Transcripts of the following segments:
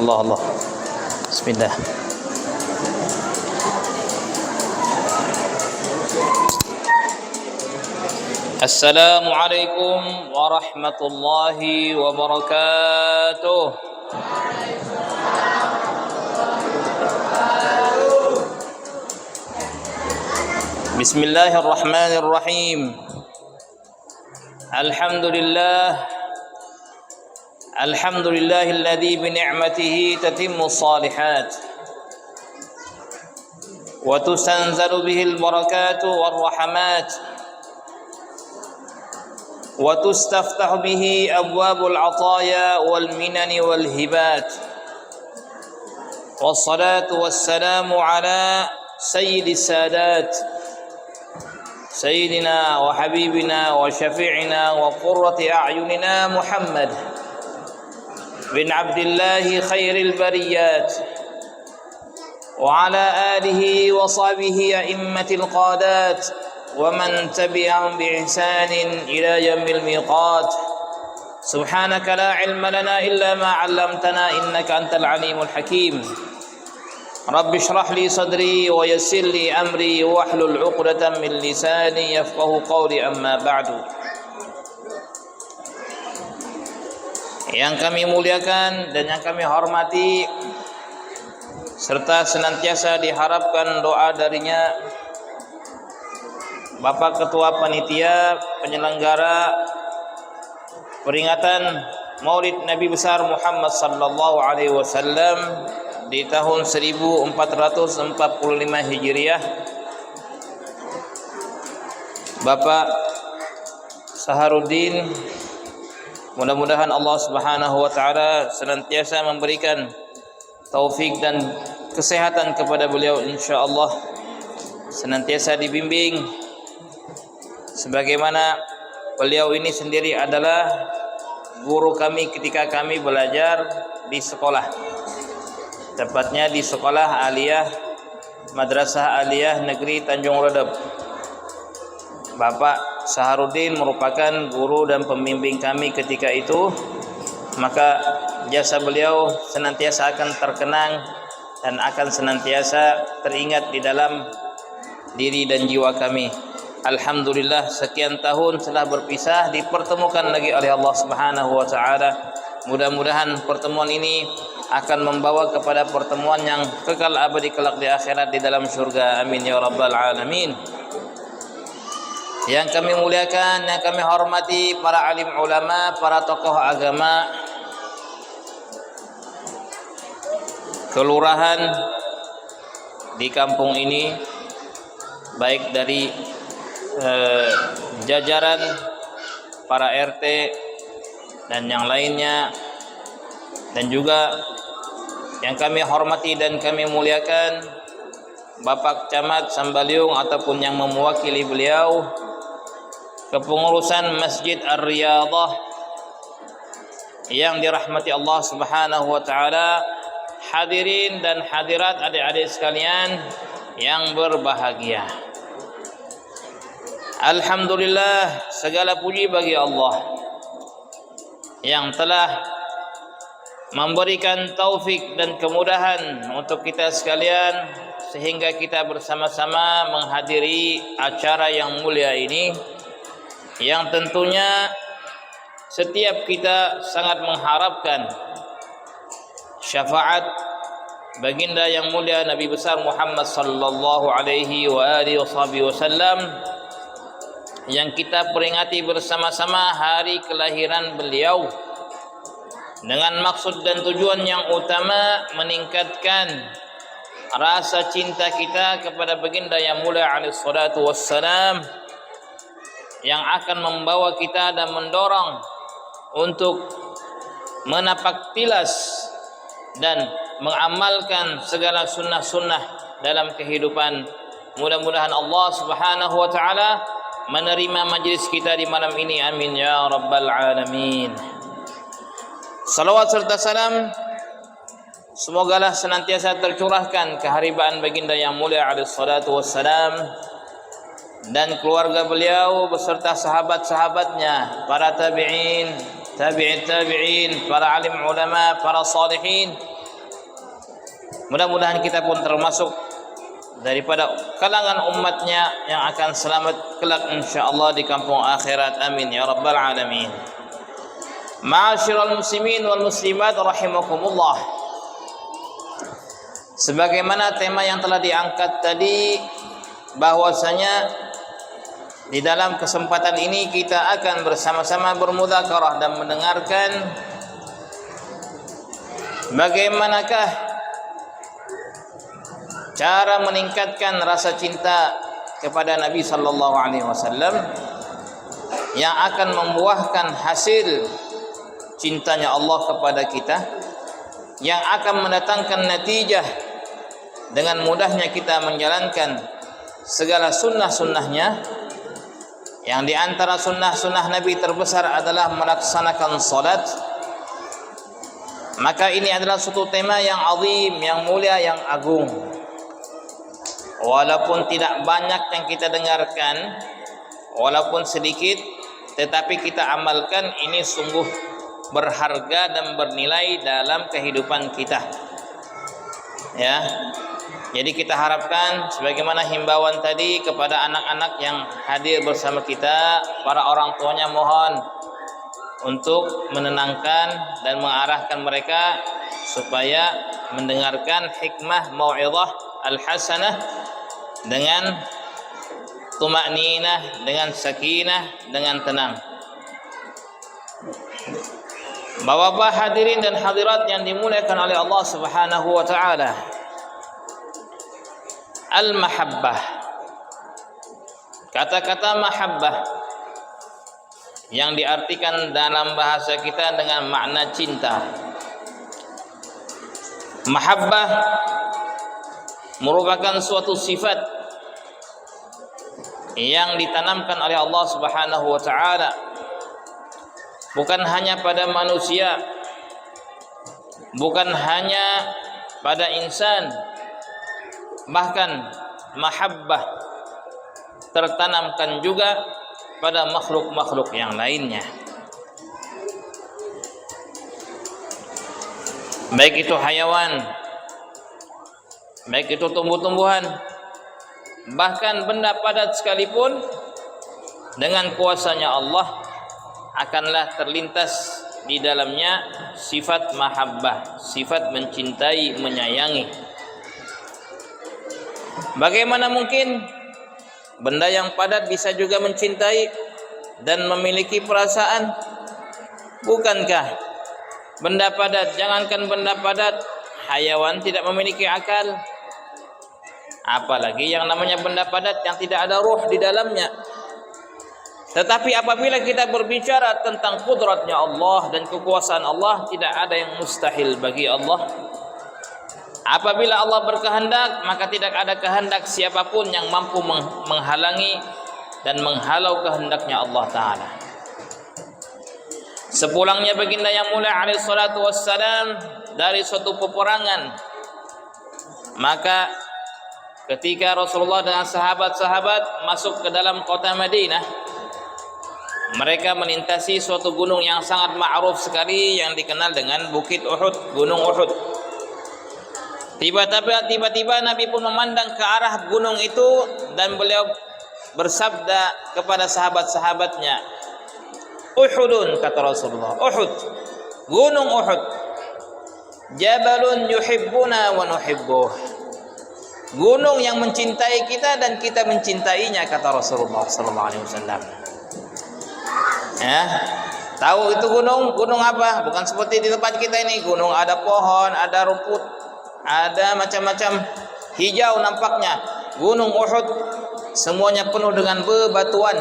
Allah Allah. Bismillah. Assalamualaikum warahmatullahi wabarakatuh. Bismillahirrahmanirrahim. Alhamdulillahilladzi bi ni'matihi tatimmu shalihat wa tustanzalu bihil barakatu war rahmat wa tustaftahu bihi abwabul ataya wal minani wal hibat. Wassalatu wassalamu ala sayyidis sadat sayyidina wa habibina wa syafi'ina wa qurrati a'yunina Muhammad bin Abdillahi khairil bariyat wa ala alihi wa sahbihi a'immatil qadat wa man tabi'ahum bi ihsanin ila yaumil miqat. Subhanaka la ilma lana illa ma 'allamtana innaka antal alimul hakim. Rabbi shrah li sadri wa yassir li amri wahlul 'uqdatam min lisani yafqahu qawli, amma ba'du. Yang kami muliakan dan yang kami hormati serta senantiasa diharapkan doa darinya Bapak Ketua Panitia Penyelenggara peringatan Maulid Nabi besar Muhammad sallallahu alaihi wasallam di tahun 1445 Hijriah, Bapak Saharuddin. Mudah-mudahan Allah Subhanahu wa taala senantiasa memberikan taufik dan kesehatan kepada beliau, insyaallah. Senantiasa dibimbing sebagaimana beliau ini sendiri adalah guru kami ketika kami belajar di sekolah. Tepatnya di Sekolah Aliyah Madrasah Aliyah Negeri Tanjung Redep. Bapak Saharuddin merupakan guru dan pembimbing kami ketika itu, maka jasa beliau senantiasa akan terkenang dan akan senantiasa teringat di dalam diri dan jiwa kami. Alhamdulillah, sekian tahun setelah berpisah dipertemukan lagi oleh Allah Subhanahu wa taala. Mudah-mudahan pertemuan ini akan membawa kepada pertemuan yang kekal abadi kelak di akhirat di dalam surga. Amin ya rabbal alamin. Yang kami muliakan, yang kami hormati para alim ulama, para tokoh agama, kelurahan di kampung ini, baik dari jajaran para RT dan yang lainnya, dan juga yang kami hormati dan kami muliakan Bapak Camat Sambaliung ataupun yang mewakili beliau, kepengurusan Masjid Ar-Riyadhah yang dirahmati Allah Subhanahu wa taala, hadirin dan hadirat adik-adik sekalian yang berbahagia. Alhamdulillah, segala puji bagi Allah yang telah memberikan taufik dan kemudahan untuk kita sekalian sehingga kita bersama-sama menghadiri acara yang mulia ini, yang tentunya setiap kita sangat mengharapkan syafaat baginda yang mulia Nabi besar Muhammad sallallahu alaihi wa alihi wasallam yang kita peringati bersama-sama hari kelahiran beliau dengan maksud dan tujuan yang utama meningkatkan rasa cinta kita kepada baginda yang mulia alaihi salatu wassalam, yang akan membawa kita dan mendorong untuk menapak tilas dan mengamalkan segala sunnah-sunnah dalam kehidupan. Mudah-mudahan Allah Subhanahu wa taala menerima majlis kita di malam ini. Amin ya rabbal alamin. Salawat serta salam semogalah senantiasa tercurahkan keharibaan baginda yang mulia alaihi salatu wassalam dan keluarga beliau beserta sahabat-sahabatnya, para tabi'in, tabi'in, para alim ulama, para salihin, Mudah-mudahan kita pun termasuk daripada kalangan umatnya yang akan selamat kelak insyaallah di kampung akhirat. Amin ya rabbal alamin. Ma'asyiral muslimin wal muslimat rahimakumullah. Sebagaimana tema yang telah diangkat tadi, bahwasanya di dalam kesempatan ini kita akan bersama-sama bermudzakarah dan mendengarkan bagaimanakah cara meningkatkan rasa cinta kepada Nabi sallallahu alaihi wasallam yang akan membuahkan hasil cintanya Allah kepada kita, yang akan mendatangkan natijah dengan mudahnya kita menjalankan segala sunnah-sunnahnya. Yang di antara sunnah-sunnah Nabi terbesar adalah melaksanakan salat. Maka ini adalah suatu tema yang azim, yang mulia, yang agung. Walaupun tidak banyak yang kita dengarkan, walaupun sedikit, tetapi kita amalkan, ini sungguh berharga dan bernilai dalam kehidupan kita. Ya. Jadi kita harapkan sebagaimana himbauan tadi kepada anak-anak yang hadir bersama kita, para orang tuanya mohon untuk menenangkan dan mengarahkan mereka supaya mendengarkan hikmah mau'izah al-hasanah dengan tuma'ninah, dengan sakinah, dengan tenang. Bapak-bapak hadirin dan hadirat yang dimuliakan oleh Allah Subhanahu wa taala. Al-mahabbah. Kata-kata mahabbah yang diartikan dalam bahasa kita dengan makna cinta. Mahabbah merupakan suatu sifat yang ditanamkan oleh Allah Subhanahu wa taala bukan hanya pada manusia, bukan hanya pada insan, bahkan mahabbah tertanamkan juga pada makhluk-makhluk yang lainnya, baik itu hayawan, baik itu tumbuh-tumbuhan, bahkan benda padat sekalipun, dengan kuasanya Allah akanlah terlintas di dalamnya sifat mahabbah, sifat mencintai, menyayangi. Bagaimana mungkin benda yang padat bisa juga mencintai dan memiliki perasaan? Bukankah benda padat, jangankan benda padat, hayawan tidak memiliki akal, apalagi yang namanya benda padat yang tidak ada ruh di dalamnya. Tetapi apabila kita berbicara tentang kudratnya Allah dan kekuasaan Allah, tidak ada yang mustahil bagi Allah. Apabila Allah berkehendak, maka tidak ada kehendak siapapun yang mampu menghalangi dan menghalau kehendaknya Allah Ta'ala. Sepulangnya baginda yang mulia alaihi salatu wassalam dari suatu peperangan, maka ketika Rasulullah dengan sahabat-sahabat masuk ke dalam kota Madinah, mereka melintasi suatu gunung yang sangat ma'ruf sekali yang dikenal dengan Bukit Uhud, Gunung Uhud. Tiba-tiba Nabi pun memandang ke arah gunung itu dan beliau bersabda kepada sahabat-sahabatnya, Uhudun, kata Rasulullah, Uhud, Gunung Uhud, Jabalun yuhibbuna wa nuhibbuh, gunung yang mencintai kita dan kita mencintainya, kata Rasulullah sallallahu alaihi wasallam. Ya, tahu itu gunung apa? Bukan seperti di tempat kita ini, gunung ada pohon, ada rumput, ada macam-macam hijau nampaknya. Gunung Uhud semuanya penuh dengan bebatuan.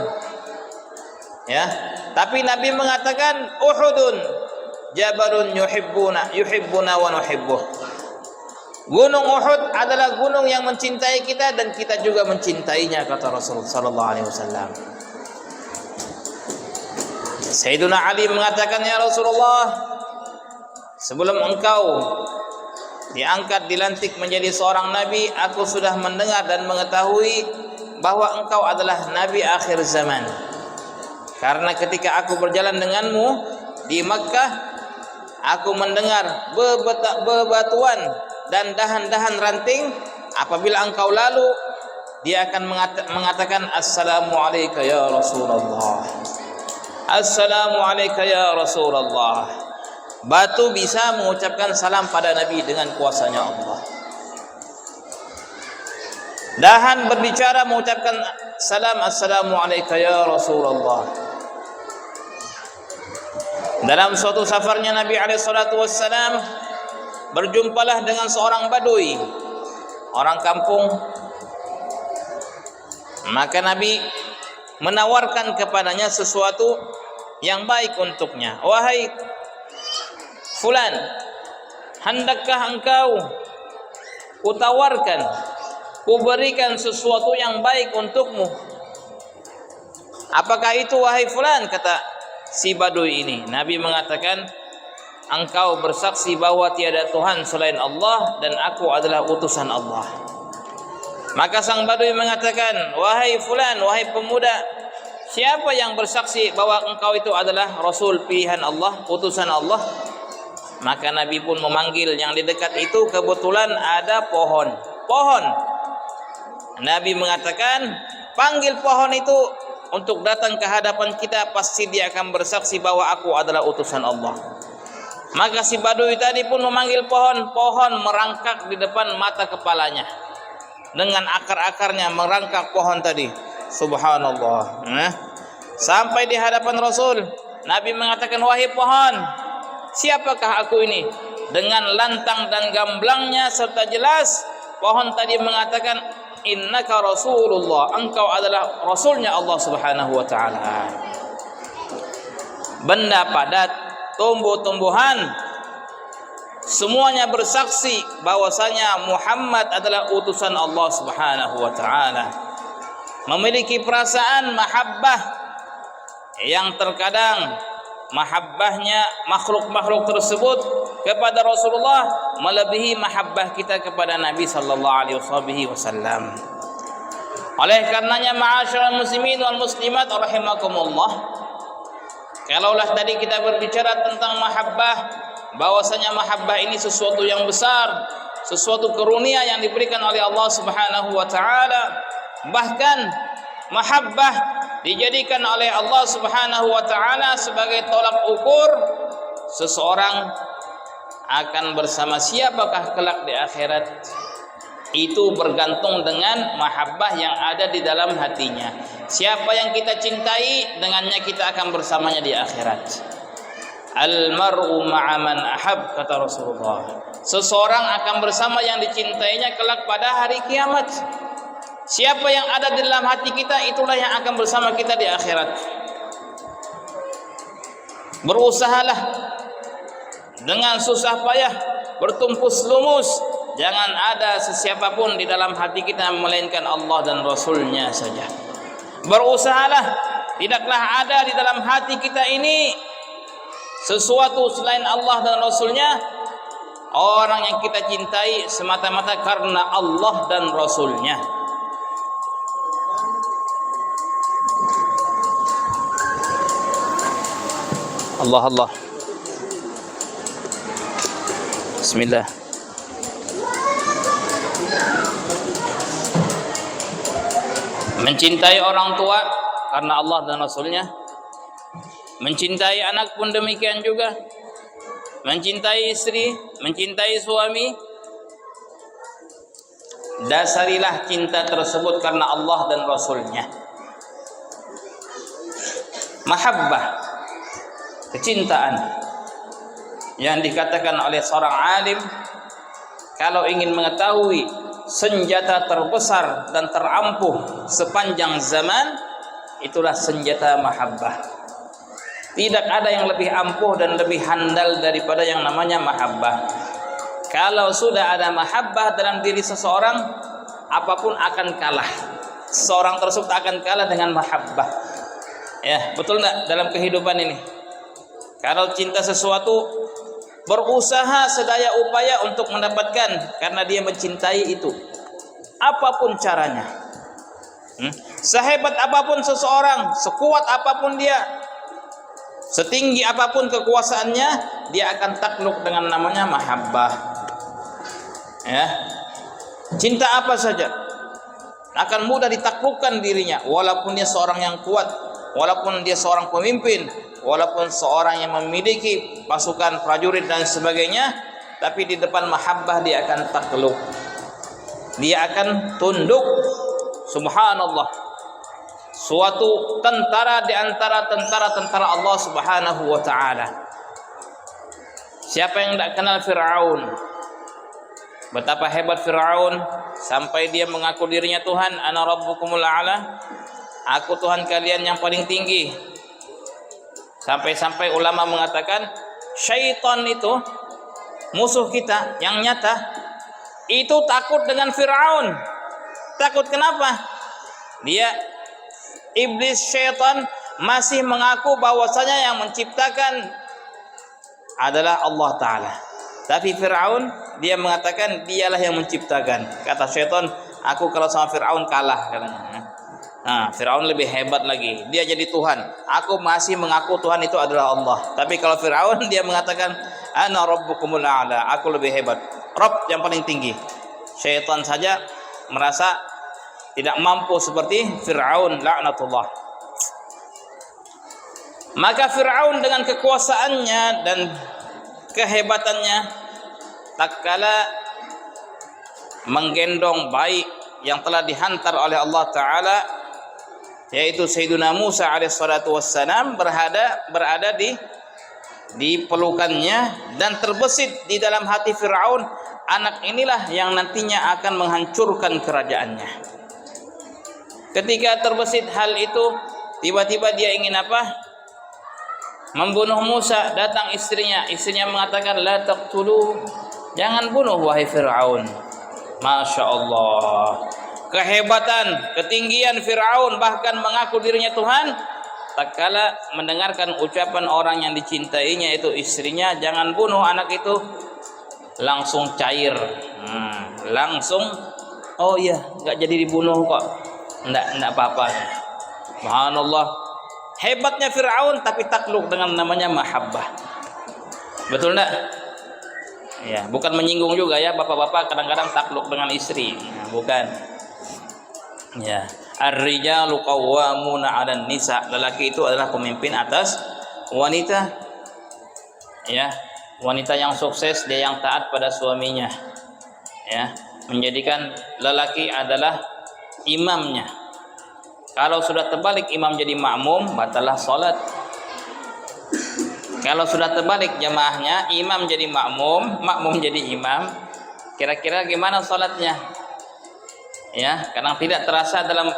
Ya, tapi Nabi mengatakan Uhudun jabalun yuhibbuna wa nuhibbuh. Gunung Uhud adalah gunung yang mencintai kita dan kita juga mencintainya, kata Rasulullah sallallahu alaihi wasallam. Sayyiduna Ali mengatakan, ya Rasulullah, sebelum engkau diangkat, dilantik menjadi seorang nabi, aku sudah mendengar dan mengetahui bahwa engkau adalah nabi akhir zaman. Karena ketika aku berjalan denganmu di Makkah, aku mendengar bebatuan dan dahan-dahan ranting, apabila engkau lalu, dia akan mengatakan assalamualaikum ya Rasulullah, assalamualaikum ya Rasulullah. Batu bisa mengucapkan salam pada Nabi dengan kuasanya Allah. Dahan berbicara mengucapkan salam assalamualaikum ya Rasulullah. Dalam suatu safarnya Nabi SAW berjumpalah dengan seorang badui, orang kampung. Maka Nabi menawarkan kepadanya sesuatu yang baik untuknya. Wahai fulan, hendakkah engkau kutawarkan, kuberikan sesuatu yang baik untukmu? Apakah itu wahai fulan? Kata si badui ini. Nabi mengatakan, engkau bersaksi bahwa tiada Tuhan selain Allah dan aku adalah utusan Allah. Maka sang badui mengatakan, wahai fulan, wahai pemuda, siapa yang bersaksi bahwa engkau itu adalah Rasul pilihan Allah, utusan Allah? Maka Nabi pun memanggil. Yang di dekat itu kebetulan ada pohon. Nabi mengatakan, panggil pohon itu untuk datang ke hadapan kita, pasti dia akan bersaksi bahwa aku adalah utusan Allah. Maka si badui tadi pun memanggil pohon. Pohon merangkak di depan mata kepalanya, dengan akar-akarnya merangkak pohon tadi. Subhanallah. Sampai di hadapan Rasul, Nabi mengatakan, wahai pohon, siapakah aku ini? Dengan lantang dan gamblangnya serta jelas, pohon tadi mengatakan, innaka Rasulullah, engkau adalah Rasulnya Allah Subhanahu wa ta'ala. Benda padat, tumbuh-tumbuhan, semuanya bersaksi bahwasanya Muhammad adalah utusan Allah Subhanahu wa ta'ala. Memiliki perasaan mahabbah yang terkadang mahabbahnya makhluk-makhluk tersebut kepada Rasulullah melebihi mahabbah kita kepada Nabi sallallahu alaihi wasallam. Oleh karenanya, ma'asyiral muslimin wal muslimat rahimakumullah, kalaulah tadi kita berbicara tentang mahabbah, bahwasanya mahabbah ini sesuatu yang besar, sesuatu karunia yang diberikan oleh Allah Subhanahu wa taala. Bahkan mahabbah dijadikan oleh Allah Subhanahu wa taala sebagai tolak ukur seseorang akan bersama siapakah kelak di akhirat. Itu bergantung dengan mahabbah yang ada di dalam hatinya. Siapa yang kita cintai, dengannya kita akan bersamanya di akhirat. Al-mar'u ma'a man ahab, kata Rasulullah. Seseorang akan bersama yang dicintainya kelak pada hari kiamat. Siapa yang ada di dalam hati kita, itulah yang akan bersama kita di akhirat. Berusahalah dengan susah payah, bertumpus lumus, jangan ada sesiapapun di dalam hati kita melainkan Allah dan Rasulnya saja. Berusahalah, tidaklah ada di dalam hati kita ini sesuatu selain Allah dan Rasulnya. Orang yang kita cintai semata-mata karena Allah dan Rasulnya. Allah Allah. Bismillah. Mencintai orang tua karena Allah dan Rasulnya. Mencintai anak pun demikian juga. Mencintai istri, mencintai suami. Dasarilah cinta tersebut karena Allah dan Rasulnya. Mahabbah, kecintaan yang dikatakan oleh seorang alim, kalau ingin mengetahui senjata terbesar dan terampuh sepanjang zaman, itulah senjata mahabbah. Tidak ada yang lebih ampuh dan lebih handal daripada yang namanya mahabbah. Kalau sudah ada mahabbah dalam diri seseorang, apapun akan kalah. Seorang tersebut akan kalah dengan mahabbah. Ya, betul enggak dalam kehidupan ini? Kalau cinta sesuatu, berusaha sedaya upaya untuk mendapatkan karena dia mencintai itu. Apapun caranya. Sehebat apapun seseorang, sekuat apapun dia, setinggi apapun kekuasaannya, dia akan takluk dengan namanya mahabbah. Ya. Cinta apa saja akan mudah ditaklukkan dirinya, walaupun dia seorang yang kuat, walaupun dia seorang pemimpin, walaupun seorang yang memiliki pasukan prajurit dan sebagainya, tapi di depan mahabbah dia akan takluk, dia akan tunduk. Subhanallah, suatu tentara di antara tentara-tentara Allah Subhanahu wa taala. Siapa yang tidak kenal Fir'aun? Betapa hebat Fir'aun sampai dia mengaku dirinya Tuhan, ana rabbukumul a'la, aku Tuhan kalian yang paling tinggi. Sampai-sampai ulama mengatakan syaitan itu musuh kita yang nyata itu takut dengan Fir'aun. Takut kenapa? Dia iblis, syaitan masih mengaku bahwasanya yang menciptakan adalah Allah Ta'ala. Tapi Fir'aun dia mengatakan dialah yang menciptakan. Kata syaitan, aku kalau sama Fir'aun kalah katanya. Nah, Fir'aun lebih hebat lagi. Dia jadi Tuhan. Aku masih mengaku Tuhan itu adalah Allah. Tapi kalau Fir'aun dia mengatakan ana rabbukumul a'la, aku lebih hebat. Rabb yang paling tinggi. Syaitan saja merasa tidak mampu seperti Fir'aun laknatullah. Maka Fir'aun dengan kekuasaannya dan kehebatannya tatkala menggendong bayi yang telah dihantar oleh Allah Ta'ala, yaitu Sayyidina Musa alaihissalatu wassalam, berada di pelukannya, dan terbesit di dalam hati Fir'aun, anak inilah yang nantinya akan menghancurkan kerajaannya. Ketika terbesit hal itu, tiba-tiba dia ingin apa? Membunuh Musa. Datang istrinya mengatakan la taqtulu, jangan bunuh wahai Fir'aun. Masya Allah, kehebatan, ketinggian Fir'aun, bahkan mengaku dirinya Tuhan. Tatkala mendengarkan ucapan orang yang dicintainya, itu istrinya, jangan bunuh anak itu, langsung cair, langsung oh iya, nggak jadi dibunuh kok, nggak apa-apa. Subhanallah, hebatnya Fir'aun tapi takluk dengan namanya mahabbah. Betul enggak? Ya, bukan menyinggung juga ya, bapak-bapak kadang-kadang takluk dengan istri. Nah, bukan. Ya, ar-rijalu qawwamuna 'alan nisa. Lelaki itu adalah pemimpin atas wanita. Ya, wanita yang sukses dia yang taat pada suaminya. Ya, menjadikan lelaki adalah imamnya. Kalau sudah terbalik imam jadi makmum, batalah salat. Kalau sudah terbalik jamaahnya, imam jadi makmum, makmum jadi imam, kira-kira gimana salatnya? Ya, kadang tidak terasa dalam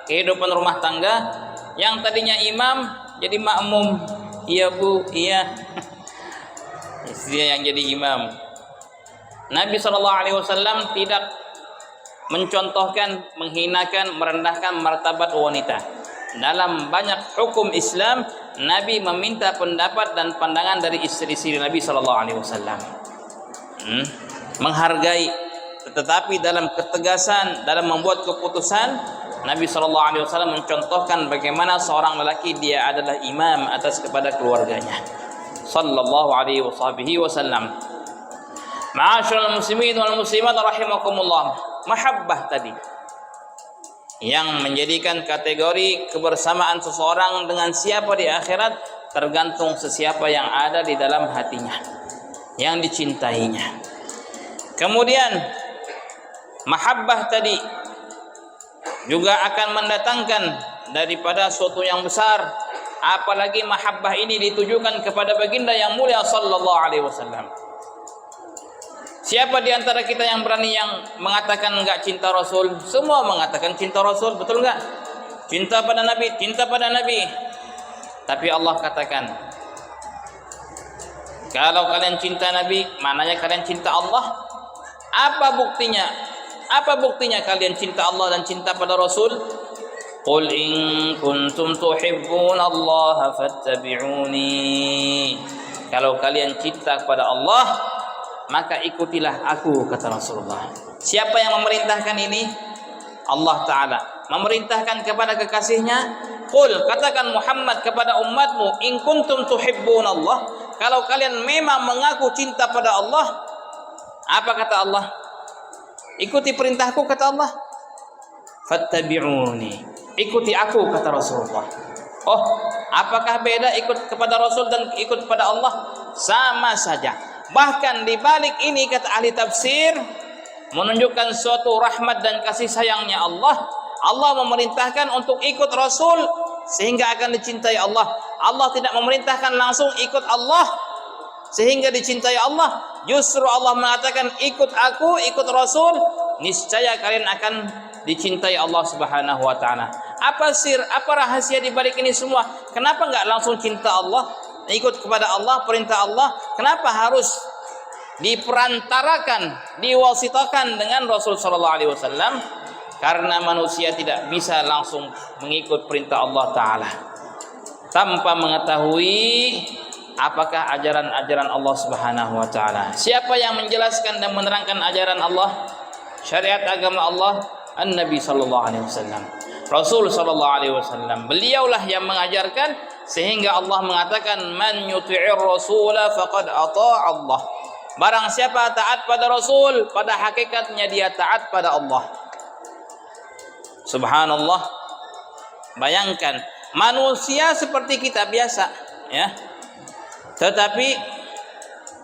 kehidupan rumah tangga, yang tadinya imam jadi makmum. Iya Bu, iya. Dia yang jadi imam. Nabi SAW tidak mencontohkan, menghinakan, merendahkan martabat wanita. Dalam banyak hukum Islam, Nabi meminta pendapat dan pandangan dari istri-istri Nabi SAW. Menghargai, tetapi dalam ketegasan, dalam membuat keputusan, Nabi SAW mencontohkan bagaimana seorang lelaki dia adalah imam atas kepada keluarganya. Sallallahu alaihi wasallam. Ma'asyiral muslimin wal muslimat rahimakumullah. Mahabbah tadi yang menjadikan kategori kebersamaan seseorang dengan siapa di akhirat tergantung sesiapa yang ada di dalam hatinya, yang dicintainya. Kemudian mahabbah tadi juga akan mendatangkan daripada suatu yang besar, apalagi mahabbah ini ditujukan kepada baginda yang mulia sallallahu alaihi wasallam. Siapa di antara kita yang berani yang mengatakan enggak cinta Rasul? Semua mengatakan cinta Rasul, betul enggak? Cinta pada Nabi, cinta pada Nabi. Tapi Allah katakan, kalau kalian cinta Nabi, maknanya kalian cinta Allah. Apa buktinya? Apa buktinya kalian cinta Allah dan cinta pada Rasul? Qul in kuntum tuhibbunallaha fattabi'uni. Kalau kalian cinta kepada Allah, maka ikutilah aku, kata Rasulullah. Siapa yang memerintahkan ini? Allah Ta'ala memerintahkan kepada kekasihnya, Qul, katakan Muhammad kepada umatmu, in kuntum tuhibbunallah, kalau kalian memang mengaku cinta pada Allah. Apa kata Allah? Ikuti perintahku kata Allah. Fattabi'uni. Ikuti aku kata Rasulullah. Oh, apakah beda ikut kepada Rasul dan ikut kepada Allah? Sama saja. Bahkan di balik ini kata ahli tafsir menunjukkan suatu rahmat dan kasih sayangnya Allah. Allah memerintahkan untuk ikut Rasul sehingga akan dicintai Allah. Allah tidak memerintahkan langsung ikut Allah sehingga dicintai Allah. Justru Allah mengatakan ikut aku, ikut Rasul, niscaya kalian akan dicintai Allah Subhanahu wa taala. Apa apa rahasia di balik ini semua? Kenapa enggak langsung cinta Allah, ikut kepada Allah, perintah Allah? Kenapa harus diperantarakan, diwasitakan dengan Rasul sallallahu alaihi wasallam? Karena manusia tidak bisa langsung mengikut perintah Allah taala tanpa mengetahui apakah ajaran-ajaran Allah Subhanahu wa taala. Siapa yang menjelaskan dan menerangkan ajaran Allah, syariat agama Allah? An-Nabi sallallahu alaihi wasallam. Rasul sallallahu alaihi wasallam. Beliaulah yang mengajarkan sehingga Allah mengatakan man yuti'ir rasula faqad ata'a Allah. Barang siapa taat pada Rasul, pada hakikatnya dia taat pada Allah. Subhanallah. Bayangkan, manusia seperti kita biasa, ya. Tetapi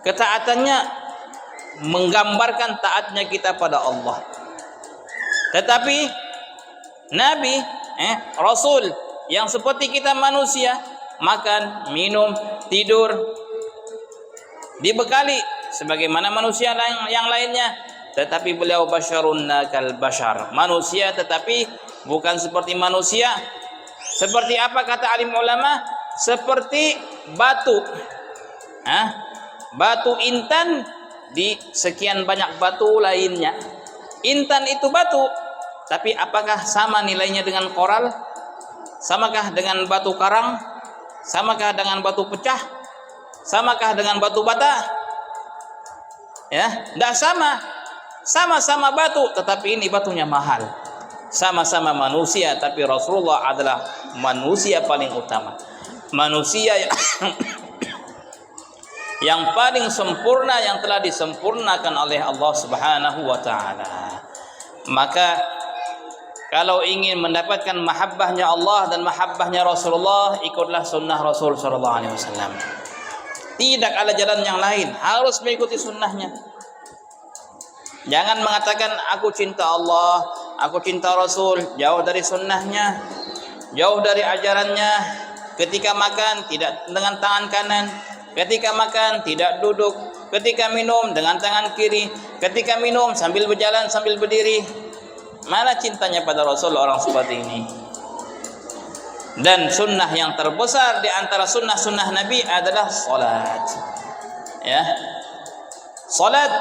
ketaatannya menggambarkan taatnya kita pada Allah. Tetapi Nabi, Rasul yang seperti kita manusia, makan, minum, tidur, dibekali sebagaimana manusia yang lainnya. Tetapi beliau basyarun nakal bashar, manusia tetapi bukan seperti manusia. Seperti apa kata alim ulama? Seperti batu. Batu intan di sekian banyak batu lainnya. Intan itu batu, tapi apakah sama nilainya dengan koral? Samakah dengan batu karang? Samakah dengan batu pecah? Samakah dengan batu bata? Ya, tidak sama. Sama-sama batu, tetapi ini batunya mahal. Sama-sama manusia, tapi Rasulullah adalah manusia paling utama. Manusia yang paling sempurna, yang telah disempurnakan oleh Allah Subhanahu wa taala. Maka kalau ingin mendapatkan mahabbahnya Allah dan mahabbahnya Rasulullah, ikutlah sunnah Rasul sallallahu alaihi wasallam. Tidak ada jalan yang lain, harus mengikuti sunnahnya. Jangan mengatakan aku cinta Allah, aku cinta Rasul, jauh dari sunnahnya, jauh dari ajarannya. Ketika makan tidak dengan tangan kanan, ketika makan tidak duduk, ketika minum dengan tangan kiri, ketika minum sambil berjalan sambil berdiri. Mana cintanya pada Rasul orang seperti ini? Dan sunnah yang terbesar di antara sunnah-sunnah Nabi adalah salat. Ya. Salat,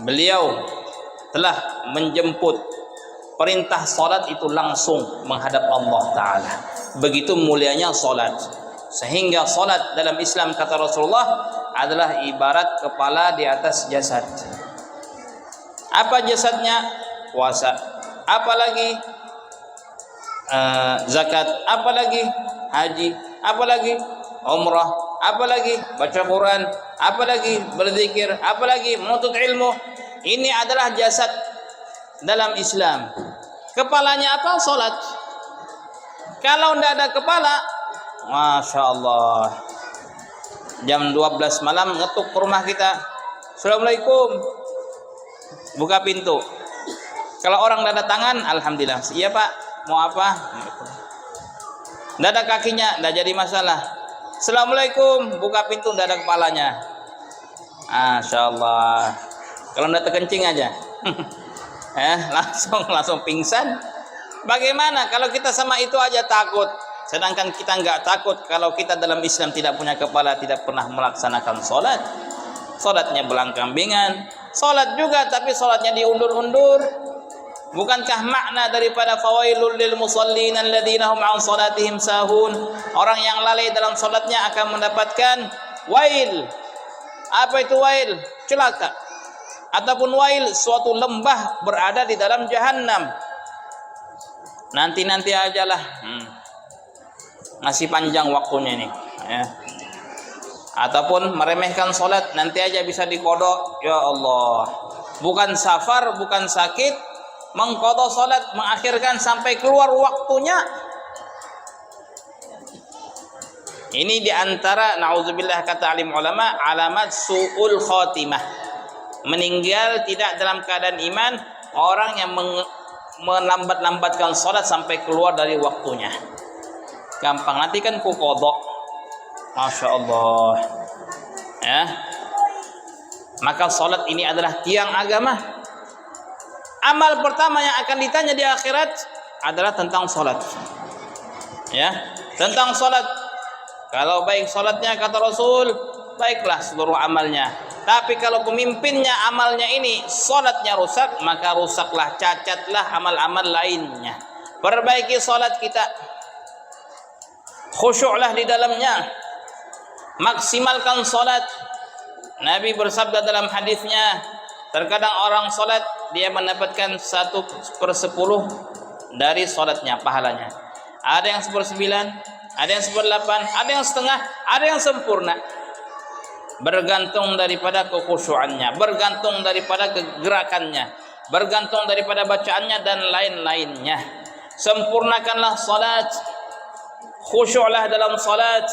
beliau telah menjemput perintah salat itu langsung menghadap Allah Ta'ala. Begitu mulianya salat. Sehingga salat dalam Islam kata Rasulullah adalah ibarat kepala di atas jasad. Apa jasadnya? Puasa. Apalagi zakat, apalagi haji, apalagi umrah, apalagi baca Quran, apalagi berzikir, apalagi menuntut ilmu. Ini adalah jasad dalam Islam. Kepalanya apa? Salat. Kalau tidak ada kepala, Masya Allah, jam 12 malam ngetuk ke rumah kita, Assalamualaikum, buka pintu. Kalau orang tidak ada tangan, alhamdulillah, iya pak, mau apa? Tidak ada kakinya, tidak jadi masalah. Assalamualaikum, buka pintu, tidak ada kepalanya. Masya Allah. Kalau tidak terkencing aja, langsung pingsan. Bagaimana kalau kita sama itu aja takut? Sedangkan kita enggak takut kalau kita dalam Islam tidak punya kepala, tidak pernah melaksanakan sholat. Sholatnya belangkambingan. Sholat juga, tapi sholatnya diundur-undur. Bukankah makna daripada fawailul lil musallin alladzina hum an salatihim sahun? Orang yang lalai dalam sholatnya akan mendapatkan wail. Apa itu wail? Celaka. Ataupun wail, suatu lembah berada di dalam jahannam. Nanti ajalah. Masih panjang waktunya ini, ya. Ataupun meremehkan sholat, nanti aja bisa dikodok. Ya Allah, bukan safar, bukan sakit, mengqadha salat, mengakhirkan sampai keluar waktunya. Ini diantara na'udzubillah kata alim ulama alamat su'ul khatimah, meninggal tidak dalam keadaan iman, orang yang melambat-lambatkan salat sampai keluar dari waktunya. Gampang, nanti kan ku qadha. Masya Allah ya. Maka salat ini adalah tiang agama. Amal pertama yang akan ditanya di akhirat adalah tentang salat ya, tentang salat. Kalau baik salatnya kata Rasul, baiklah seluruh amalnya. Tapi kalau pemimpinnya amalnya ini salatnya rusak, maka rusaklah, cacatlah amal-amal lainnya. Perbaiki salat kita, khusyuklah di dalamnya, maksimalkan salat. Nabi bersabda dalam hadisnya, terkadang orang salat dia mendapatkan 1/10 dari salatnya pahalanya. Ada yang 1/9, ada yang 1/8, ada yang setengah, ada yang sempurna. Bergantung daripada kekhusyuannya, bergantung daripada kegerakannya, bergantung daripada bacaannya dan lain-lainnya. Sempurnakanlah salat, khusyuklah dalam salat.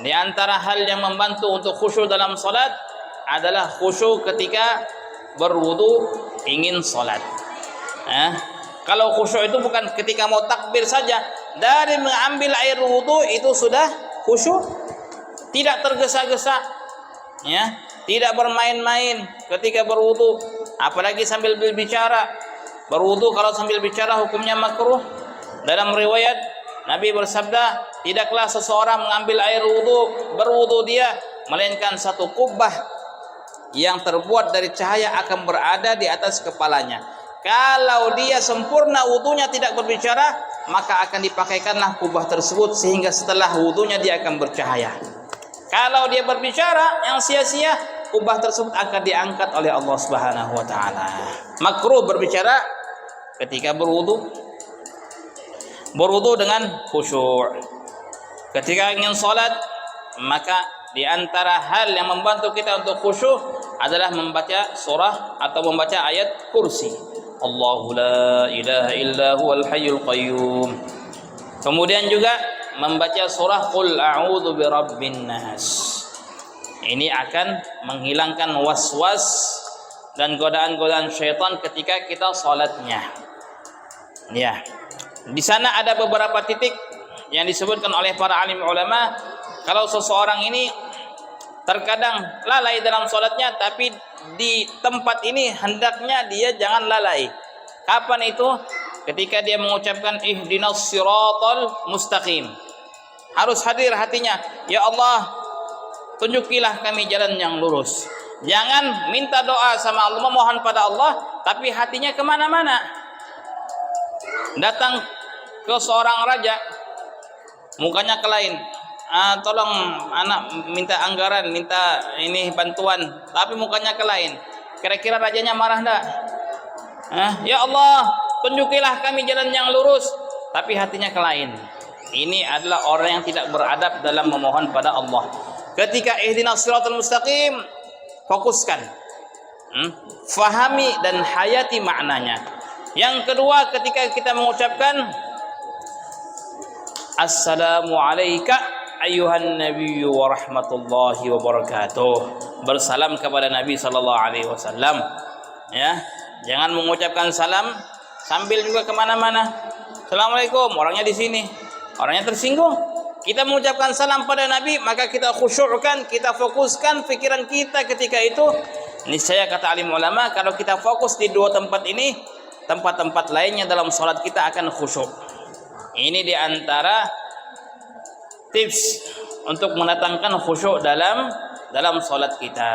Di antara hal yang membantu untuk khusyuk dalam salat adalah khusyuk ketika berwudu ingin salat. Kalau khusyuk itu bukan ketika mau takbir saja, dari mengambil air wudu itu sudah khusyuk, tidak tergesa-gesa ya, tidak bermain-main ketika berwudu, apalagi sambil berbicara. Berwudu kalau sambil bicara hukumnya makruh. Dalam riwayat Nabi bersabda, tidaklah seseorang mengambil air wudu, berwudu dia, melainkan satu kubah yang terbuat dari cahaya akan berada di atas kepalanya. Kalau dia sempurna wudunya tidak berbicara, maka akan dipakaikanlah kubah tersebut sehingga setelah wudunya dia akan bercahaya. Kalau dia berbicara yang sia-sia, kubah tersebut akan diangkat oleh Allah Subhanahu wa taala. Makruh berbicara ketika berwudu. Berwudu dengan khusyuk. Ketika ingin salat, maka di antara hal yang membantu kita untuk khusyuk adalah membaca surah atau membaca ayat kursi. Allahu la ilaha illa huwal hayyul qayyum. Kemudian juga membaca surah Qul a'udzu birabbin nas. Ini akan menghilangkan was-was dan godaan-godaan syaitan ketika kita salatnya. Ya. Di sana ada beberapa titik yang disebutkan oleh para alim ulama. Kalau seseorang ini terkadang lalai dalam salatnya, tapi di tempat ini hendaknya dia jangan lalai. Kapan itu? Ketika dia mengucapkan ihdinas siratal mustaqim. Harus hadir hatinya, ya Allah, tunjukilah kami jalan yang lurus. Jangan minta doa sama Allah, memohon pada Allah, tapi hatinya kemana-mana. Datang ke seorang raja, mukanya ke lain, tolong anak minta anggaran, minta ini bantuan, tapi mukanya ke lain. Kira-kira rajanya marah enggak? Ya Allah, tunjukilah kami jalan yang lurus, tapi hatinya ke lain. Ini adalah orang yang tidak beradab dalam memohon pada Allah. Ketika ihdinas siratal mustaqim, fokuskan, fahami dan hayati maknanya. Yang kedua, ketika kita mengucapkan Assalamu alayka ayyuhan nabiyyu wa rahmatullahi wa barakatuh, bersalam kepada Nabi sallallahu alaihi wasallam ya. Jangan mengucapkan salam sambil juga kemana-mana. Assalamualaikum, orangnya di sini, orangnya tersinggung. Kita mengucapkan salam pada Nabi, maka kita khusyukkan, kita fokuskan pikiran kita ketika itu. Niscaya kata alim ulama, kalau kita fokus di dua tempat ini, tempat-tempat lainnya dalam salat kita akan khusyuk. Ini diantara tips untuk mendatangkan khusyuk dalam salat kita.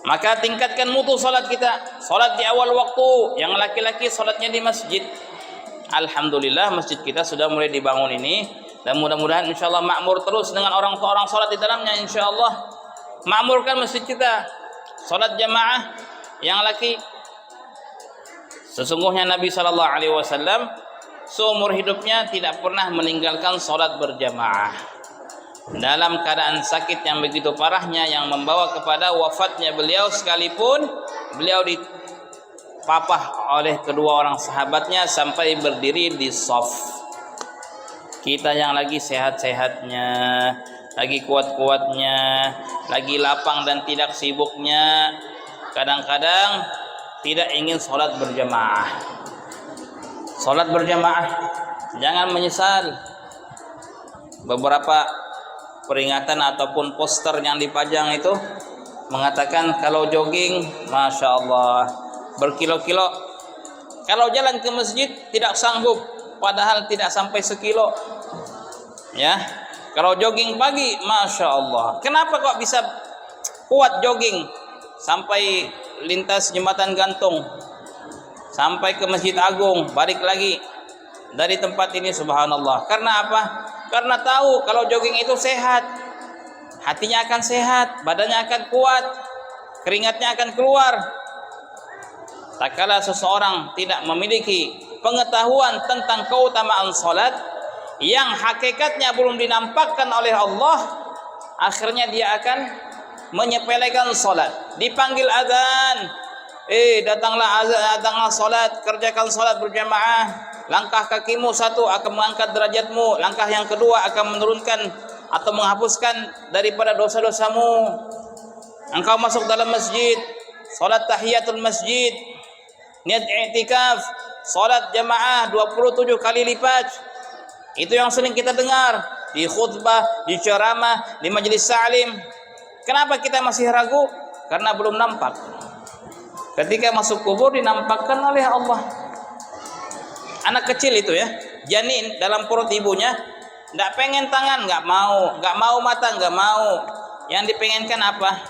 Maka tingkatkan mutu salat kita. Salat di awal waktu. Yang laki-laki salatnya di masjid. Alhamdulillah masjid kita sudah mulai dibangun ini, dan mudah-mudahan insyaallah makmur terus dengan orang salat di dalamnya insyaallah. Makmurkan masjid kita. Salat jamaah yang laki. Sesungguhnya Nabi sallallahu alaihi wasallam seumur hidupnya tidak pernah meninggalkan salat berjamaah. dalam keadaan sakit yang begitu parahnya yang membawa kepada wafatnya beliau, sekalipun beliau dipapah oleh kedua orang sahabatnya sampai berdiri di shaf. Kita yang lagi sehat-sehatnya, lagi kuat-kuatnya, lagi lapang dan tidak sibuknya, kadang-kadang tidak ingin sholat berjamaah. Sholat berjamaah, jangan menyesal. Beberapa peringatan ataupun poster yang dipajang itu mengatakan kalau jogging, masya Allah, berkilo-kilo. Kalau jalan ke masjid tidak sanggup, padahal tidak sampai sekilo. Ya, kalau jogging pagi, masya Allah. Kenapa kok bisa kuat jogging sampai lintas jembatan gantung, sampai ke Masjid Agung, balik lagi dari tempat ini, subhanallah. Karena apa? Karena tahu kalau jogging itu sehat, hatinya akan sehat, badannya akan kuat, keringatnya akan keluar. Tak kala seseorang tidak memiliki pengetahuan tentang keutamaan salat yang hakikatnya belum dinampakkan oleh Allah, akhirnya dia akan menyepelekan salat. Dipanggil azan, datanglah salat, kerjakan salat berjamaah. Langkah kakimu satu akan mengangkat derajatmu, langkah yang kedua akan menurunkan atau menghapuskan daripada dosa-dosamu. Engkau masuk dalam masjid, salat tahiyatul masjid, niat i'tikaf, salat jamaah 27 kali lipat. Itu yang sering kita dengar di khutbah, di ceramah, di majelis salim. Kenapa kita masih ragu? Karena belum nampak. Ketika masuk kubur dinampakkan oleh Allah. Anak kecil itu ya, janin dalam perut ibunya, nggak pengen tangan, nggak mau mata, nggak mau. Yang dipengenkan apa?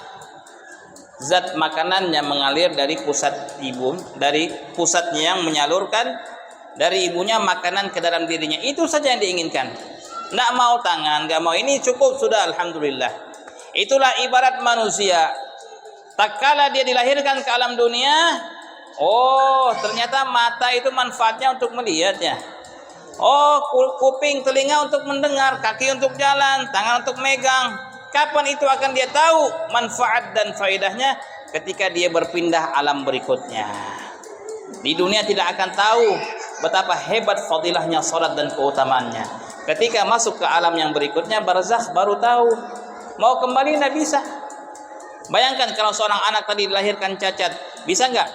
Zat makanan yang mengalir dari pusat ibu, dari pusatnya yang menyalurkan dari ibunya makanan ke dalam dirinya. Itu saja yang diinginkan. Nggak mau tangan, nggak mau ini, cukup sudah, alhamdulillah. Itulah ibarat manusia. Tak kala dia dilahirkan ke alam dunia, oh ternyata mata itu manfaatnya untuk melihat ya. Oh kuping, telinga untuk mendengar, kaki untuk jalan, tangan untuk megang. Kapan itu akan dia tahu manfaat dan faedahnya? Ketika dia berpindah alam berikutnya. Di dunia tidak akan tahu betapa hebat fadilahnya salat dan keutamaannya. Ketika masuk ke alam yang berikutnya, barzakh, baru tahu. Mau kembali tidak bisa. Bayangkan kalau seorang anak tadi dilahirkan cacat, bisa nggak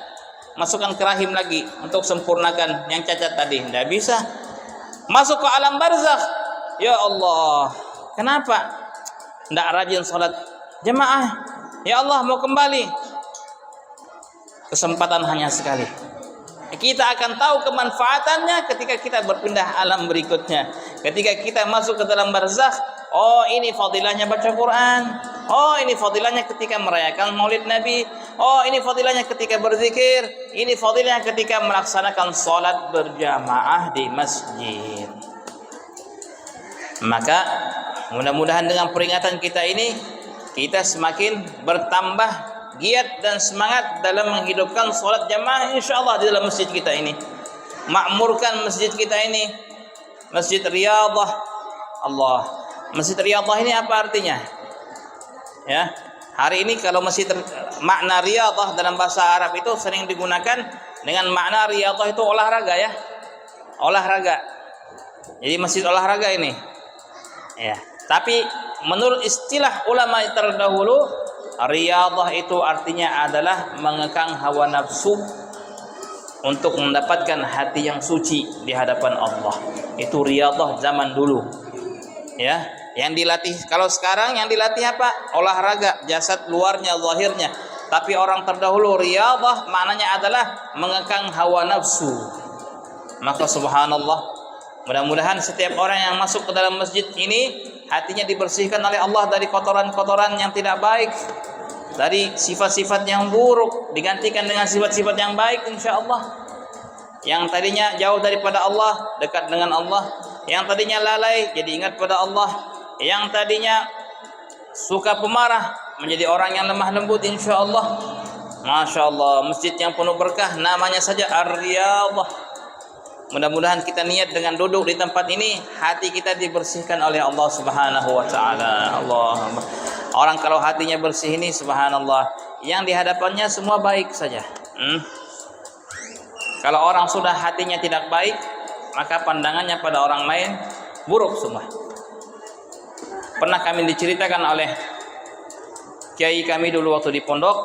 masukkan ke rahim lagi untuk sempurnakan yang cacat tadi? Tidak bisa. Masuk ke alam barzakh, ya Allah, kenapa tidak rajin sholat jemaah? Ya Allah, mau kembali. Kesempatan hanya sekali. Kita akan tahu kemanfaatannya ketika kita berpindah alam berikutnya. Ketika kita masuk ke dalam barzakh, oh ini fadilahnya baca Quran. Oh ini fadilahnya ketika merayakan Maulid Nabi. Oh ini fadilahnya ketika berzikir. Ini fadilahnya ketika melaksanakan salat berjamaah di masjid. Maka mudah-mudahan dengan peringatan kita ini, kita semakin bertambah giat dan semangat dalam menghidupkan salat jamaah insyaallah di dalam masjid kita ini. Makmurkan masjid kita ini, Masjid Riyadhah Allah. Masjid Riyadhah ini apa artinya? Ya, hari ini kalau makna riyadhah dalam bahasa Arab itu sering digunakan dengan makna riyadhah itu olahraga ya. Olahraga. Jadi masjid olahraga ini. Ya, tapi menurut istilah ulama terdahulu, riyadhah itu artinya adalah mengekang hawa nafsu untuk mendapatkan hati yang suci di hadapan Allah. Itu riyadhah zaman dulu. Ya, yang dilatih, kalau sekarang yang dilatih apa? Olahraga, jasad luarnya, zahirnya. Tapi orang terdahulu riyadhah maknanya adalah mengekang hawa nafsu. Maka subhanallah, mudah-mudahan setiap orang yang masuk ke dalam masjid ini hatinya dibersihkan oleh Allah dari kotoran-kotoran yang tidak baik, dari sifat-sifat yang buruk, digantikan dengan sifat-sifat yang baik insyaallah. Yang tadinya jauh daripada Allah, dekat dengan Allah. Yang tadinya lalai, jadi ingat pada Allah. Yang tadinya suka pemarah, menjadi orang yang lemah lembut insyaallah. Masya Allah, masjid yang penuh berkah, namanya saja Ar-Riyadhah. Mudah-mudahan kita niat dengan duduk di tempat ini, hati kita dibersihkan oleh Allah Subhanahu wa taala. Allah. Orang kalau hatinya bersih ini subhanallah, yang di hadapannya semua baik saja. Kalau orang sudah hatinya tidak baik, maka pandangannya pada orang lain buruk semua. Pernah kami diceritakan oleh kiai kami dulu waktu di pondok,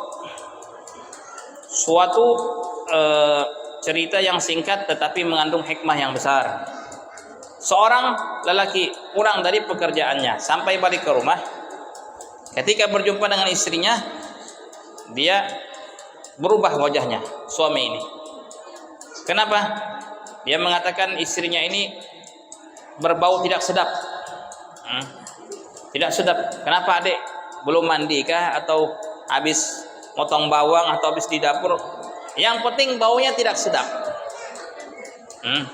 suatu cerita yang singkat tetapi mengandung hikmah yang besar. Seorang lelaki pulang dari pekerjaannya, sampai balik ke rumah, ketika berjumpa dengan istrinya, dia berubah wajahnya, suami ini. Kenapa? Dia mengatakan istrinya ini berbau tidak sedap. Tidak sedap. Kenapa, Adik? Belum mandi kah? Atau habis motong bawang? Atau habis di dapur? Yang penting baunya tidak sedap.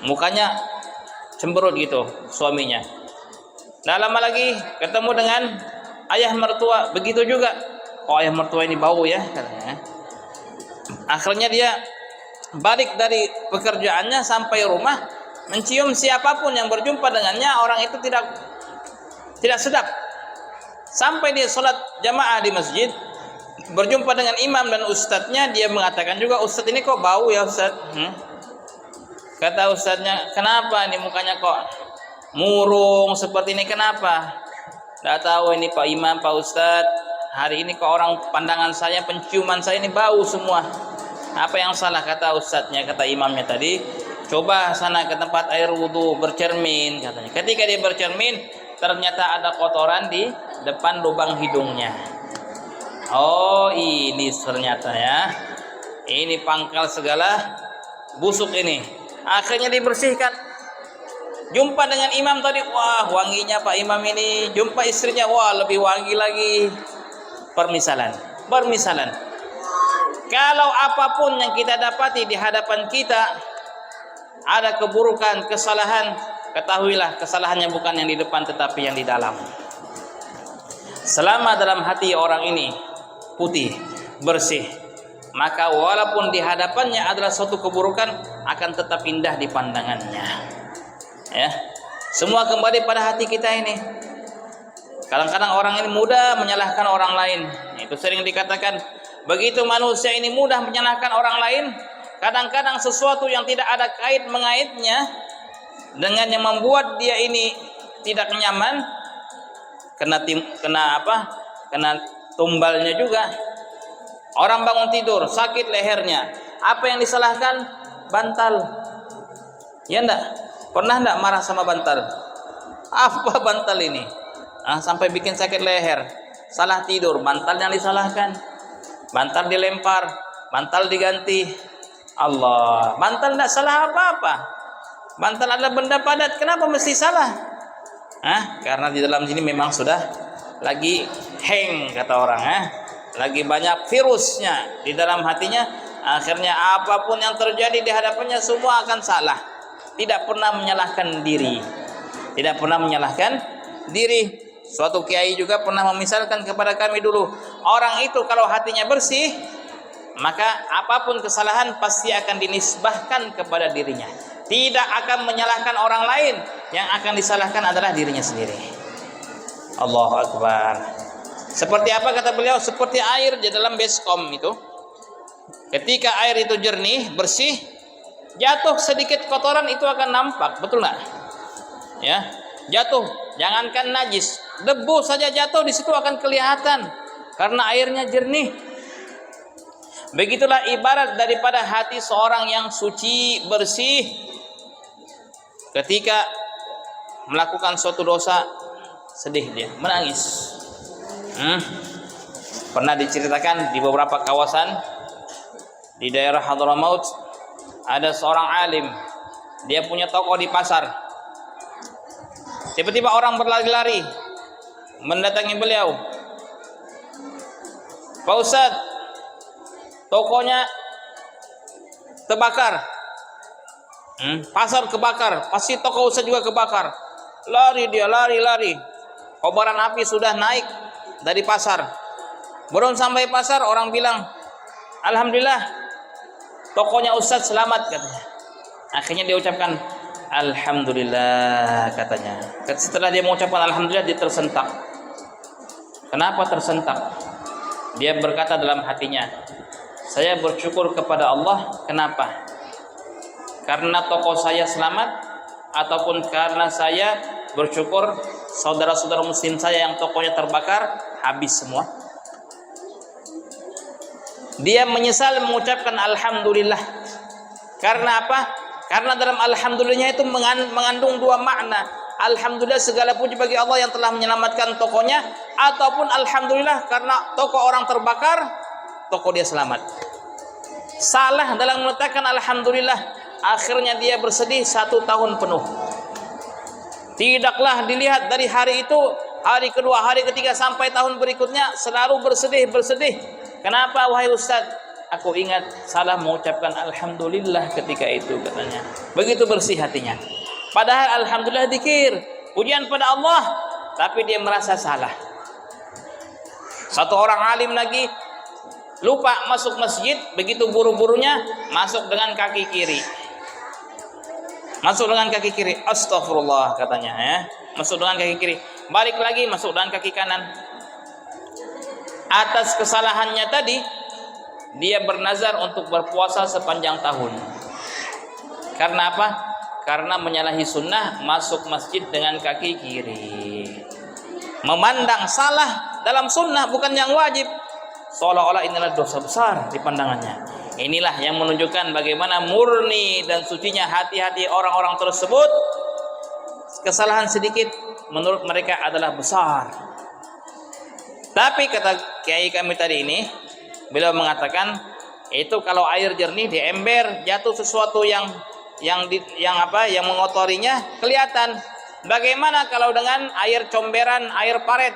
Mukanya cemberut gitu suaminya. Nah, lama lagi ketemu dengan ayah mertua, begitu juga. Oh, ayah mertua ini bau ya katanya. Akhirnya dia balik dari pekerjaannya sampai rumah, mencium siapapun yang berjumpa dengannya, orang itu tidak sedap. Sampai dia sholat jamaah di masjid, berjumpa dengan imam dan ustadznya, dia mengatakan juga, "Ustadz ini kok bau ya Ustadz?" Kata ustadznya, "Kenapa ini mukanya kok murung seperti ini, kenapa?" "Tidak tahu ini Pak Imam, Pak Ustadz, hari ini kok orang pandangan saya, penciuman saya ini bau semua." "Apa yang salah?" kata ustadznya, kata imamnya tadi. "Coba sana ke tempat air wudhu, bercermin," katanya. Ketika dia bercermin, ternyata ada kotoran di depan lubang hidungnya. Oh, ini ternyata ya, ini pangkal segala busuk ini. Akhirnya dibersihkan. Jumpa dengan imam tadi, wah wanginya Pak Imam ini. Jumpa istrinya, wah lebih wangi lagi. Permisalan. Kalau apapun yang kita dapati di hadapan kita ada keburukan, kesalahan, ketahuilah kesalahannya bukan yang di depan tetapi yang di dalam. Selama dalam hati orang ini putih, bersih, maka walaupun di hadapannya adalah suatu keburukan, akan tetap indah di pandangannya. Ya, semua kembali pada hati kita ini. Kadang-kadang orang ini mudah menyalahkan orang lain. Itu sering dikatakan, begitu manusia ini mudah menyalahkan orang lain, kadang-kadang sesuatu yang tidak ada kait mengaitnya dengan yang membuat dia ini tidak nyaman, kena tumbalnya juga. Orang bangun tidur sakit lehernya, apa yang disalahkan? Bantal. Ya enggak? Pernah enggak marah sama bantal? Apa bantal ini? Sampai bikin sakit leher. Salah tidur, bantal yang disalahkan. Bantal dilempar, bantal diganti. Allah, bantal enggak salah apa-apa. Bantal adalah benda padat, kenapa mesti salah? Karena di dalam sini memang sudah lagi hang, kata orang, lagi banyak virusnya di dalam hatinya. Akhirnya apapun yang terjadi di hadapannya semua akan salah. Tidak pernah menyalahkan diri. Suatu kiai juga pernah memisalkan kepada kami dulu, orang itu kalau hatinya bersih, maka apapun kesalahan pasti akan dinisbahkan kepada dirinya, tidak akan menyalahkan orang lain, yang akan disalahkan adalah dirinya sendiri. Allahu Akbar. Seperti apa kata beliau? Seperti air di dalam baskom itu. Ketika air itu jernih, bersih, jatuh sedikit kotoran itu akan nampak, betul nggak? Ya, jatuh, jangankan najis, debu saja jatuh di situ akan kelihatan karena airnya jernih. Begitulah ibarat daripada hati seorang yang suci, bersih, ketika melakukan suatu dosa, sedih dia, menangis. Pernah diceritakan di beberapa kawasan di daerah Hadramaut, ada seorang alim, dia punya toko di pasar. Tiba-tiba orang berlari-lari mendatangi beliau. "Pak Ustadz, tokonya terbakar, pasar kebakar, pasti toko Ustadz juga kebakar." Lari dia, lari. Kobaran api sudah naik dari pasar. Belum sampai pasar, orang bilang, "Alhamdulillah, tokonya Ustadz selamat," katanya. Akhirnya dia ucapkan Alhamdulillah katanya. Setelah dia mengucapkan Alhamdulillah, dia tersentak. Kenapa tersentak? Dia berkata dalam hatinya, saya bersyukur kepada Allah. Kenapa? Karena tokoh saya selamat, ataupun karena saya bersyukur saudara-saudara muslim saya yang tokohnya terbakar habis semua. Dia menyesal mengucapkan Alhamdulillah. Karena apa? Karena dalam Alhamdulillahnya itu mengandung dua makna. Alhamdulillah segala puji bagi Allah yang telah menyelamatkan tokohnya, ataupun Alhamdulillah karena tokoh orang terbakar, tokoh dia selamat. Salah dalam meletakkan Alhamdulillah, akhirnya dia bersedih 1 tahun penuh. Tidaklah dilihat dari hari itu, hari kedua, hari ketiga sampai tahun berikutnya selalu bersedih. Kenapa wahai Ustaz? Aku ingat salah mengucapkan Alhamdulillah ketika itu katanya. Begitu bersih hatinya. Padahal Alhamdulillah dzikir, pujian pada Allah, tapi dia merasa salah. Satu orang alim lagi lupa masuk masjid, begitu buru-burunya masuk dengan kaki kiri. Masuk dengan kaki kiri, astagfirullah katanya ya. Masuk dengan kaki kiri, balik lagi masuk dengan kaki kanan. Atas kesalahannya tadi, dia bernazar untuk berpuasa sepanjang tahun. Karena apa? Karena menyalahi sunnah masuk masjid dengan kaki kiri. Memandang salah dalam sunnah bukan yang wajib, seolah-olah inilah dosa besar di pandangannya. Inilah yang menunjukkan bagaimana murni dan sucinya hati-hati orang-orang tersebut. Kesalahan sedikit menurut mereka adalah besar. Tapi kata kiai kami tadi ini, beliau mengatakan itu kalau air jernih di ember jatuh sesuatu yang mengotorinya kelihatan. Bagaimana kalau dengan air comberan, air paret?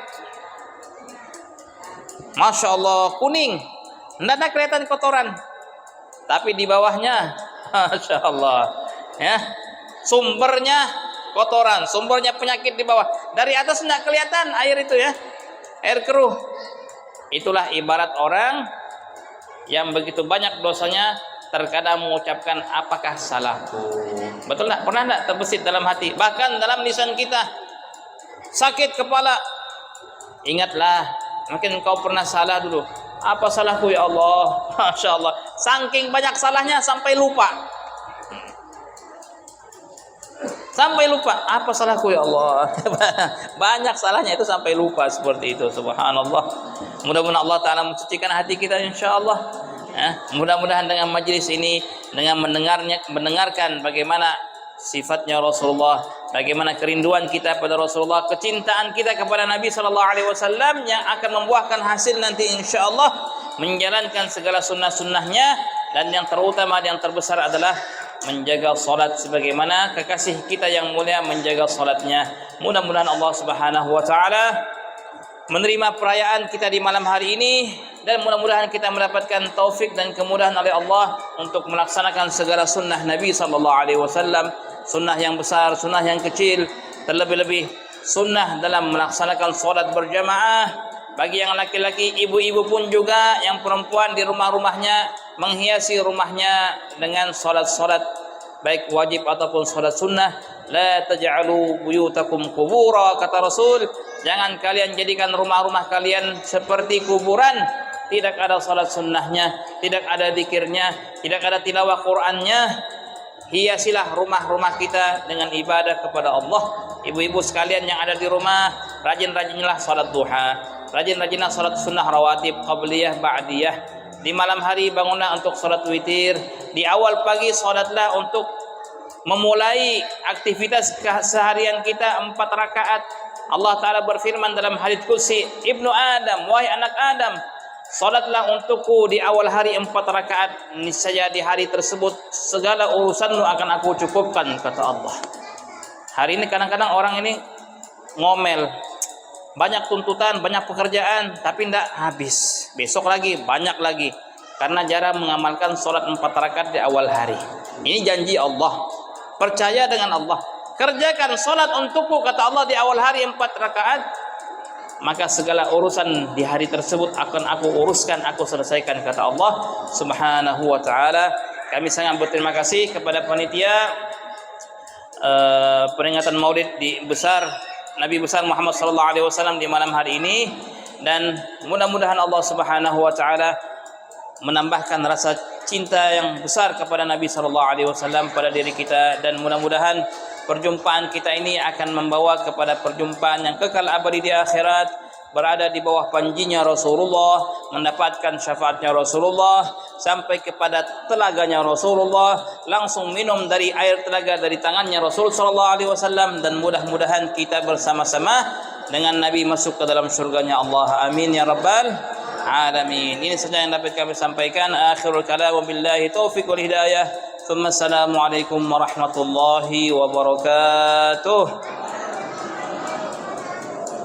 Masya Allah, kuning, tidak ada kelihatan kotoran. Tapi di bawahnya, Masya Allah, ya, sumbernya kotoran, sumbernya penyakit di bawah. Dari atas tidak kelihatan air itu ya, air keruh. Itulah ibarat orang yang begitu banyak dosanya, terkadang mengucapkan apakah salahku. Betul tak? Pernah tak terbesit dalam hati? Bahkan dalam lisan kita, sakit kepala, ingatlah, mungkin kau pernah salah dulu. Apa salahku ya Allah? Masya Allah, saking banyak salahnya sampai lupa. Sampai lupa, apa salahku ya Allah? Banyak salahnya itu sampai lupa seperti itu. Subhanallah. Mudah-mudahan Allah Ta'ala mensucikan hati kita insya Allah. Mudah-mudahan dengan majelis ini, dengan mendengarkan bagaimana sifatnya Rasulullah, bagaimana kerinduan kita pada Rasulullah, kecintaan kita kepada Nabi Sallallahu Alaihi Wasallam yang akan membuahkan hasil nanti insya Allah menjalankan segala sunnah-sunnahnya, dan yang terutama yang terbesar adalah menjaga salat sebagaimana kekasih kita yang mulia menjaga salatnya. Mudah-mudahan Allah Subhanahu wa taala menerima perayaan kita di malam hari ini, dan mudah-mudahan kita mendapatkan taufik dan kemudahan oleh Allah untuk melaksanakan segala sunnah Nabi sallallahu alaihi wasallam, sunnah yang besar, sunnah yang kecil, terlebih-lebih sunnah dalam melaksanakan salat berjamaah. Bagi yang laki-laki, ibu-ibu pun juga, yang perempuan di rumah-rumahnya menghiasi rumahnya dengan salat-salat baik wajib ataupun salat sunnah. La taj'alu buyutakum qubura, kata Rasul, jangan kalian jadikan rumah-rumah kalian seperti kuburan. Tidak ada salat sunnahnya, tidak ada zikirnya, tidak ada tilawah Qur'annya. Hiasilah rumah-rumah kita dengan ibadah kepada Allah. Ibu-ibu sekalian yang ada di rumah, rajin-rajinlah salat duha, rajin-rajinlah salat sunnah rawatib, qabliyah, ba'diyah. Di malam hari bangunlah untuk salat witir. Di awal pagi salatlah untuk memulai aktivitas keseharian kita 4 rakaat. Allah Ta'ala berfirman dalam hadits qudsi, Ibnu Adam, wahai anak Adam, salatlah untukku di awal hari 4 rakaat, niscaya di hari tersebut segala urusanmu akan aku cukupkan, kata Allah. Hari ini kadang-kadang orang ini ngomel, banyak tuntutan, banyak pekerjaan, tapi tidak habis. Besok lagi, banyak lagi, karena jarang mengamalkan salat 4 rakaat di awal hari. Ini janji Allah. Percaya dengan Allah, kerjakan salat untukku, kata Allah, di awal hari 4 rakaat, maka segala urusan di hari tersebut akan aku uruskan, aku selesaikan, kata Allah Subhanahu wa taala. kami sangat berterima kasih kepada panitia peringatan Maulid besar Nabi besar Muhammad sallallahu alaihi wasallam di malam hari ini, dan mudah-mudahan Allah Subhanahu wa taala menambahkan rasa cinta yang besar kepada Nabi sallallahu alaihi wasallam pada diri kita, dan mudah-mudahan perjumpaan kita ini akan membawa kepada perjumpaan yang kekal abadi di akhirat, berada di bawah panjinya Rasulullah, mendapatkan syafaatnya Rasulullah, sampai kepada telaganya Rasulullah, langsung minum dari air telaga dari tangannya Rasul sallallahu alaihi wasallam, dan mudah-mudahan kita bersama-sama dengan Nabi masuk ke dalam surganya Allah. Amin ya rabbal alamin. Ini saja yang dapat kami sampaikan. Akhirul kalam, wabillahi taufiq wal hidayah. Assalamualaikum warahmatullahi wabarakatuh.